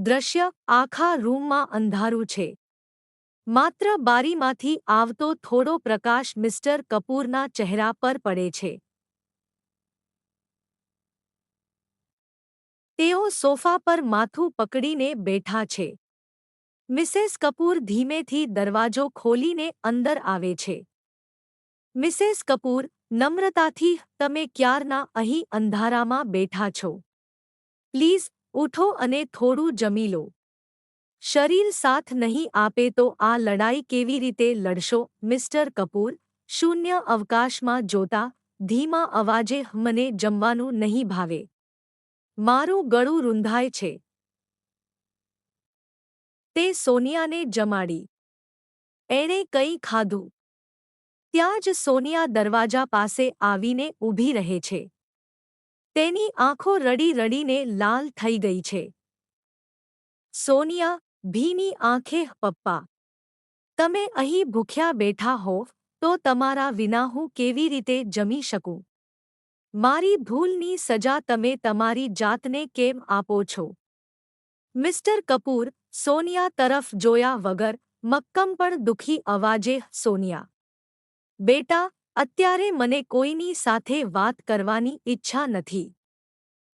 દ્રશ્ય આખા રૂમમાં અંધારું છે. માત્ર બારીમાંથી આવતો થોડો પ્રકાશ મિસ્ટર કપૂરના ચહેરા પર પડે છે. તેઓ સોફા પર માથું પકડીને બેઠા છે. મિસેસ કપૂર ધીમેથી દરવાજો ખોલીને અંદર આવે છે. મિસેસ કપૂર, નમ્રતાથી, તમે ક્યારના અહીં અંધારામાં બેઠા છો? પ્લીઝ, ઉઠો અને થોડું જમી લો. શરીર સાથ નહીં આપે તો આ લડાઈ કેવી રીતે લડશો? મિસ્ટર કપૂર, શૂન્ય અવકાશમાં જોતા, ધીમા અવાજે, મને જમવાનું નહીં ભાવે. મારું ગળું રૂંધાય છે. તે સોનિયાને જમાડી. એણે કંઈ ખાધું? ત્યાં જ સોનિયા દરવાજા પાસે આવીને ઊભી રહે છે. તેની આંખો રડી રડીને લાલ થઈ ગઈ છે. સોનિયા, ભીની આંખે, પપ્પા. તમે અહીં ભૂખ્યા બેઠા હો તો તમારા વિના હું કેવી રીતે જમી શકું? મારી ભૂલની સજા તમે તમારી જાતને કેમ આપો છો? મિસ્ટર કપૂર, સોનિયા તરફ જોયા વગર, મક્કમ પણ દુઃખી અવાજે, સોનિયા. બેટા, અત્યારે મને કોઈની સાથે વાત કરવાની ઈચ્છા નથી.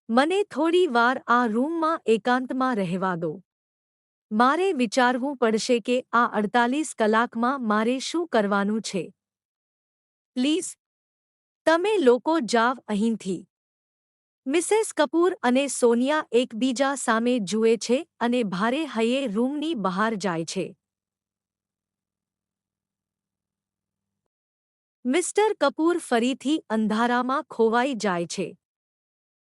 મને થોડી વાર આ રૂમમાં એકાંતમાં રહેવા દો. મારે વિચારવું પડશે કે આ 48 કલાકમાં મારે શું કરવાનું છે. પ્લીઝ, તમે લોકો જાવ અહીંથી. મિસેસ કપૂર અને સોનિયા એકબીજા સામે જુએ છે અને ભારે હૈયે રૂમની બહાર જાય છે. મિસ્ટર કપૂર ફરીથી અંધારામાં ખોવાઈ જાય છે.